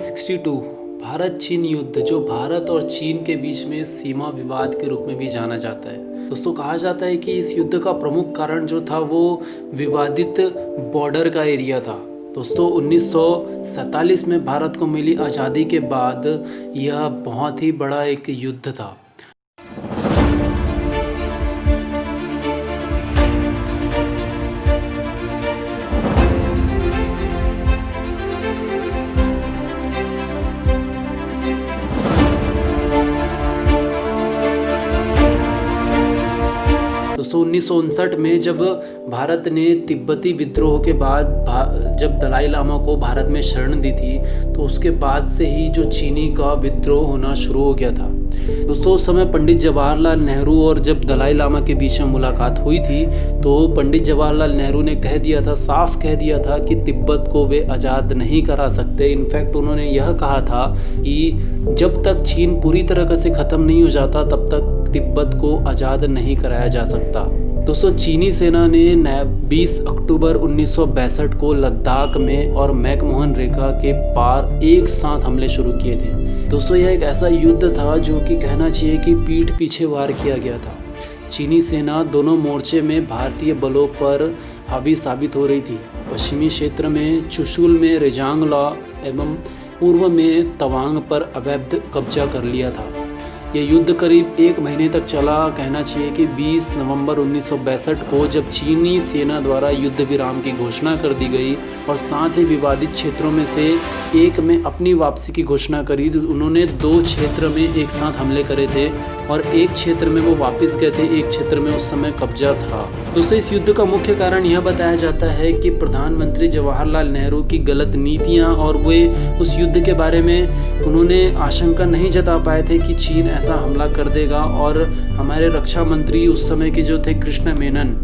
1962 भारत चीन युद्ध, जो भारत और चीन के बीच में सीमा विवाद के रूप में भी जाना जाता है। दोस्तों, कहा जाता है कि इस युद्ध का प्रमुख कारण जो था वो विवादित बॉर्डर का एरिया था। दोस्तों, 1947 में भारत को मिली आज़ादी के बाद यह बहुत ही बड़ा एक युद्ध था। दोस्तों, 1959 में जब भारत ने तिब्बती विद्रोह के बाद जब दलाई लामा को भारत में शरण दी थी, तो उसके बाद से ही जो चीनी का विद्रोह होना शुरू हो गया था। दोस्तों, उस समय पंडित जवाहरलाल नेहरू और जब दलाई लामा के बीच में मुलाकात हुई थी, तो पंडित जवाहरलाल नेहरू ने साफ कह दिया था कि तिब्बत को वे आज़ाद नहीं करा सकते। इनफैक्ट उन्होंने यह कहा था कि जब तक चीन पूरी तरह से ख़त्म नहीं हो जाता, तब तक तिब्बत को आज़ाद नहीं कराया जा सकता। दोस्तों, चीनी सेना ने 20 अक्टूबर 1962 को लद्दाख में और मैकमोहन रेखा के पार एक साथ हमले शुरू किए थे। दोस्तों, यह एक ऐसा युद्ध था जो कि कहना चाहिए कि पीठ पीछे वार किया गया था। चीनी सेना दोनों मोर्चे में भारतीय बलों पर हावी साबित हो रही थी। पश्चिमी क्षेत्र में चुशुल में रेजांगला एवं पूर्व में तवांग पर अवैध कब्जा कर लिया था। ये युद्ध करीब 1 महीने तक चला। कहना चाहिए कि 20 नवंबर 1962 को जब चीनी सेना द्वारा युद्ध विराम की घोषणा कर दी गई और साथ ही विवादित क्षेत्रों में से एक में अपनी वापसी की घोषणा करी, तो उन्होंने 2 क्षेत्र में एक साथ हमले करे थे और एक क्षेत्र में वो वापस गए थे, एक क्षेत्र में उस समय कब्जा था। दोस्तों, इस युद्ध का मुख्य कारण यह बताया जाता है कि प्रधानमंत्री जवाहरलाल नेहरू की गलत नीतियाँ, और वे उस युद्ध के बारे में उन्होंने आशंका नहीं जता पाए थे कि चीन ऐसा हमला कर देगा, और हमारे रक्षा मंत्री उस समय के जो थे कृष्ण मेनन,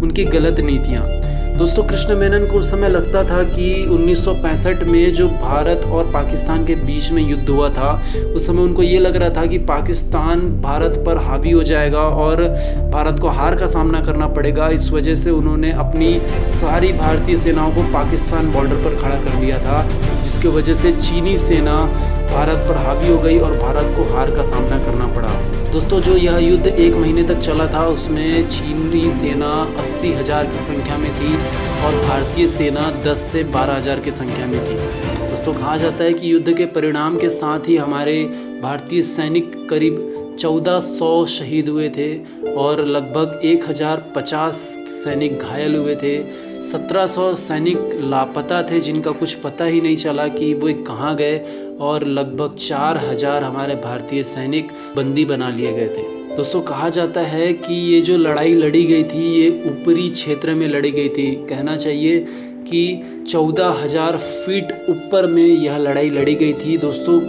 उनकी गलत नीतियाँ। दोस्तों, कृष्ण मेनन को उस समय लगता था कि 1965 में जो भारत और पाकिस्तान के बीच में युद्ध हुआ था, उस समय उनको ये लग रहा था कि पाकिस्तान भारत पर हावी हो जाएगा और भारत को हार का सामना करना पड़ेगा। इस वजह से उन्होंने अपनी सारी भारतीय सेनाओं को पाकिस्तान बॉर्डर पर खड़ा कर दिया था, जिसकी वजह से चीनी सेना भारत पर हावी हो गई और भारत को हार का सामना करना पड़ा। दोस्तों, जो यह युद्ध 1 महीने तक चला था, उसमें चीनी सेना 80,000 की संख्या में थी और भारतीय सेना 10 से 12,000 की संख्या में थी। दोस्तों, कहा जाता है कि युद्ध के परिणाम के साथ ही हमारे भारतीय सैनिक करीब 1400 शहीद हुए थे और लगभग 1050 सैनिक घायल हुए थे। 1700 सैनिक लापता थे, जिनका कुछ पता ही नहीं चला कि वो कहाँ गए, और लगभग 4000 हमारे भारतीय सैनिक बंदी बना लिए गए थे। दोस्तों, कहा जाता है कि ये जो लड़ाई लड़ी गई थी, ये ऊपरी क्षेत्र में लड़ी गई थी। कहना चाहिए कि 14,000 फीट ऊपर में यह लड़ाई लड़ी गई थी। दोस्तों,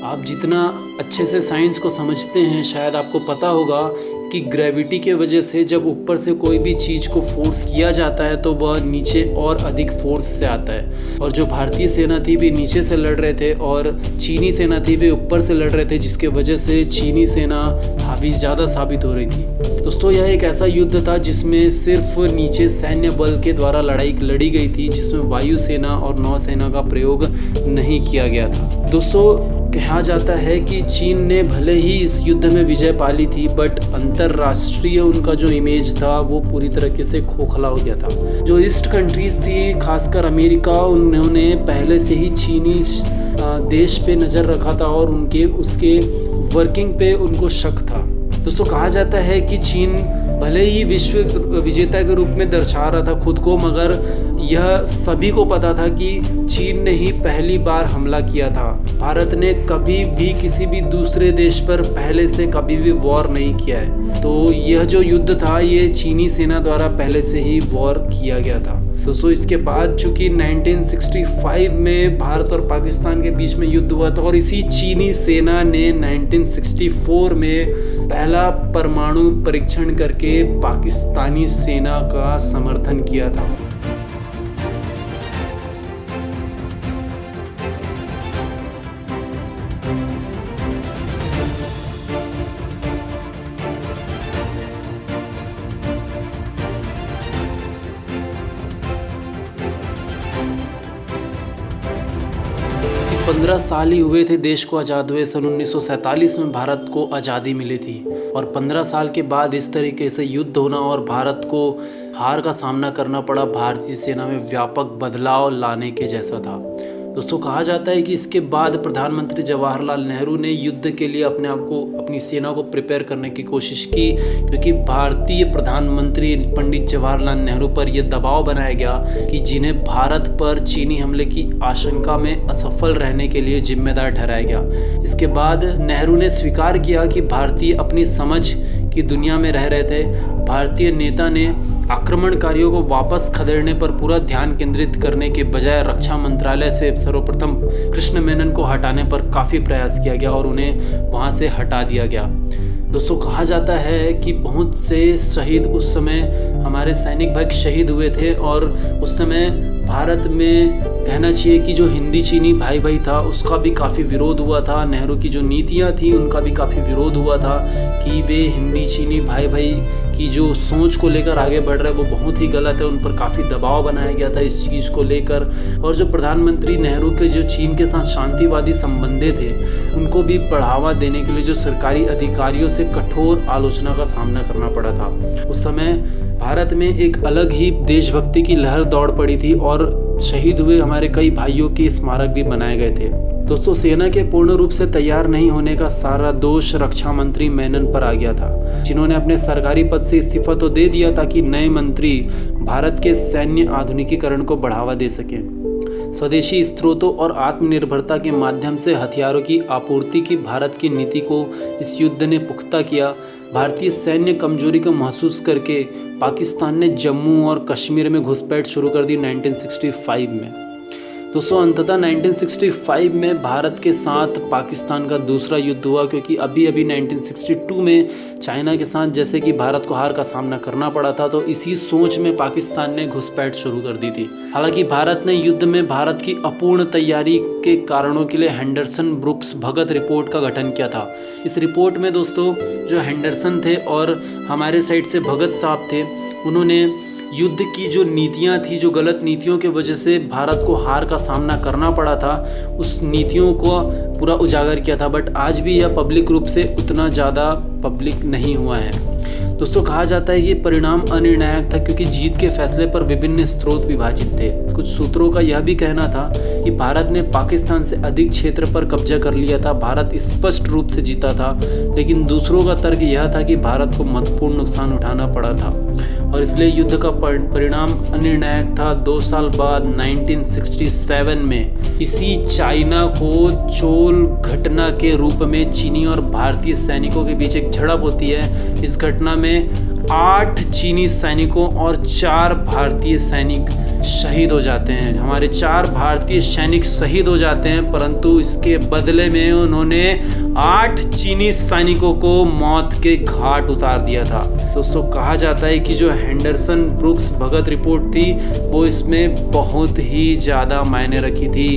आप जितना अच्छे से साइंस को समझते हैं, शायद आपको पता होगा कि ग्रेविटी के वजह से जब ऊपर से कोई भी चीज़ को फोर्स किया जाता है, तो वह नीचे और अधिक फोर्स से आता है। और जो भारतीय सेना थी वे नीचे से लड़ रहे थे और चीनी सेना थी वे ऊपर से लड़ रहे थे, जिसके वजह से चीनी सेना हावी ज़्यादा साबित हो रही थी। दोस्तों, यह एक ऐसा युद्ध था जिसमें सिर्फ नीचे सैन्य बल के द्वारा लड़ाई लड़ी गई थी, जिसमें वायुसेना और नौसेना का प्रयोग नहीं किया गया था। दोस्तों, कहा जाता है कि चीन ने भले ही इस युद्ध में विजय पा ली थी, बट अंतर्राष्ट्रीय उनका जो इमेज था वो पूरी तरीके से खोखला हो गया था। जो ईस्ट कंट्रीज़ थी, खासकर अमेरिका, उन्होंने पहले से ही चीनी देश पे नज़र रखा था और उसके वर्किंग पे उनको शक था। दोस्तों, कहा जाता है कि चीन भले ही विश्व विजेता के रूप में दर्शा रहा था खुद को, मगर यह सभी को पता था कि चीन ने ही पहली बार हमला किया था। भारत ने कभी भी किसी भी दूसरे देश पर पहले से कभी भी वॉर नहीं किया है। तो यह जो युद्ध था, ये चीनी सेना द्वारा पहले से ही वॉर किया गया था। दोस्तों, इसके बाद चूंकि 1965 में भारत और पाकिस्तान के बीच में युद्ध हुआ था, और इसी चीनी सेना ने 1964 में पहला परमाणु परीक्षण करके पाकिस्तानी सेना का समर्थन किया था। 15 साल ही हुए थे देश को आज़ाद हुए। सन 1947 में भारत को आज़ादी मिली थी और 15 साल के बाद इस तरीके से युद्ध होना और भारत को हार का सामना करना पड़ा, भारतीय सेना में व्यापक बदलाव लाने के जैसा था। दोस्तों, कहा जाता है कि इसके बाद प्रधानमंत्री जवाहरलाल नेहरू ने युद्ध के लिए अपने आप को, अपनी सेना को प्रिपेयर करने की कोशिश की, क्योंकि भारतीय प्रधानमंत्री पंडित जवाहरलाल नेहरू पर यह दबाव बनाया गया कि जिन्हें भारत पर चीनी हमले की आशंका में असफल रहने के लिए जिम्मेदार ठहराया गया। इसके बाद नेहरू ने स्वीकार किया कि भारतीय अपनी समझ की दुनिया में रह रहे थे। भारतीय नेता ने आक्रमणकारियों को वापस खदेड़ने पर पूरा ध्यान केंद्रित करने के बजाय रक्षा मंत्रालय से सर्वप्रथम कृष्ण मेनन को हटाने पर काफ़ी प्रयास किया गया और उन्हें वहां से हटा दिया गया। दोस्तों, कहा जाता है कि बहुत से शहीद उस समय, हमारे सैनिक भाई शहीद हुए थे और उस समय भारत में कहना चाहिए कि जो हिंदी चीनी भाई भाई था उसका भी काफ़ी विरोध हुआ था। नेहरू की जो नीतियां थी उनका भी काफ़ी विरोध हुआ था कि वे हिंदी चीनी भाई भाई की जो सोच को लेकर आगे बढ़ रहे हैं वो बहुत ही गलत है। उन पर काफ़ी दबाव बनाया गया था इस चीज़ को लेकर। और जो प्रधानमंत्री नेहरू के जो चीन के साथ शांतिवादी संबंध थे उनको भी बढ़ावा देने के लिए जो सरकारी अधिकारियों से कठोर आलोचना का सामना करना पड़ा था। उस समय भारत में एक अलग ही देशभक्ति की लहर दौड़ पड़ी थी और शहीद हुए हमारे कई भाइयों के स्मारक भी बनाए गए थे। दोस्तों, सेना के पूर्ण रूप से तैयार नहीं होने का सारा दोष रक्षा मंत्री मेनन पर आ गया था, जिन्होंने अपने सरकारी पद से इस्तीफा तो दे दिया ताकि नए मंत्री भारत के सैन्य आधुनिकीकरण को बढ़ावा दे सकें। स्वदेशी स्रोतों और आत्मनिर्भरता के माध्यम से हथियारों की आपूर्ति की भारत की नीति को इस युद्ध ने पुख्ता किया। भारतीय सैन्य कमजोरी को महसूस करके पाकिस्तान ने जम्मू और कश्मीर में घुसपैठ शुरू कर दी 1965 में। दोस्तों, अंततः 1965 में भारत के साथ पाकिस्तान का दूसरा युद्ध हुआ, क्योंकि अभी 1962 में चाइना के साथ जैसे कि भारत को हार का सामना करना पड़ा था, तो इसी सोच में पाकिस्तान ने घुसपैठ शुरू कर दी थी। हालांकि भारत ने युद्ध में भारत की अपूर्ण तैयारी के कारणों के लिए हेंडरसन ब्रुक्स भगत रिपोर्ट का गठन किया था। इस रिपोर्ट में दोस्तों जो हेंडरसन थे और हमारे साइड से भगत साहब थे, उन्होंने युद्ध की जो नीतियां थी, जो गलत नीतियों के वजह से भारत को हार का सामना करना पड़ा था, उस नीतियों को पूरा उजागर किया था। बट आज भी यह पब्लिक रूप से उतना ज़्यादा पब्लिक नहीं हुआ है। दोस्तों, कहा जाता है कि परिणाम अनिर्णायक था, क्योंकि जीत के फैसले पर विभिन्न स्रोत विभाजित थे। कुछ सूत्रों का यह भी कहना था कि भारत ने पाकिस्तान से अधिक क्षेत्र पर कब्जा कर लिया था, भारत स्पष्ट रूप से जीता था। लेकिन दूसरों का तर्क यह था कि भारत को महत्वपूर्ण नुकसान उठाना पड़ा था और इसलिए युद्ध का परिणाम अनिर्णायक था। 2 साल बाद 1967 में इसी चाइना को चोल घटना के रूप में चीनी और भारतीय सैनिकों के बीच एक झड़प होती है। इस घटना में 8 चीनी सैनिकों और 4 भारतीय सैनिक शहीद हो जाते हैं। हमारे 4 भारतीय सैनिक शहीद हो जाते हैं, परंतु इसके बदले में उन्होंने 8 चीनी सैनिकों को मौत के घाट उतार दिया था। दोस्तों, कहा जाता है कि जो हेंडरसन ब्रुक्स भगत रिपोर्ट थी वो इसमें बहुत ही ज़्यादा मायने रखी थी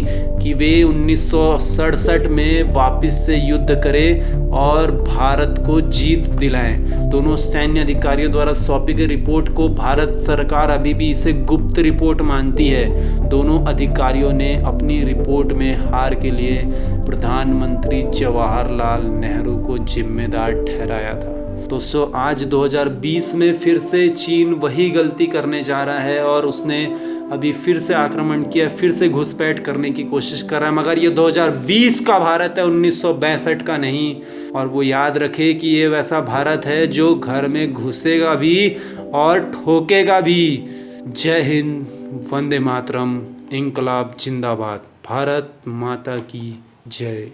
कि वे 1967 में वापस से युद्ध करें और भारत को जीत दिलाएं। दोनों सैन्य अधिकारियों द्वारा सौंपी गई रिपोर्ट को भारत सरकार अभी भी इसे गुप्त रिपोर्ट मानती है। दोनों अधिकारियों ने अपनी रिपोर्ट में हार के लिए प्रधानमंत्री जवाहरलाल नेहरू को जिम्मेदार ठहराया था। दोस्तों, आज 2020 में फिर से चीन वही गलती करने जा रहा है और उसने अभी फिर से आक्रमण किया, फिर से घुसपैठ करने की कोशिश कर रहा है। मगर ये 2020 का भारत है, 1962 का नहीं। और वो याद रखे कि ये वैसा भारत है जो घर में घुसेगा भी और ठोकेगा भी। जय हिंद, वंदे मातरम, इंकलाब जिंदाबाद, भारत माता की जय।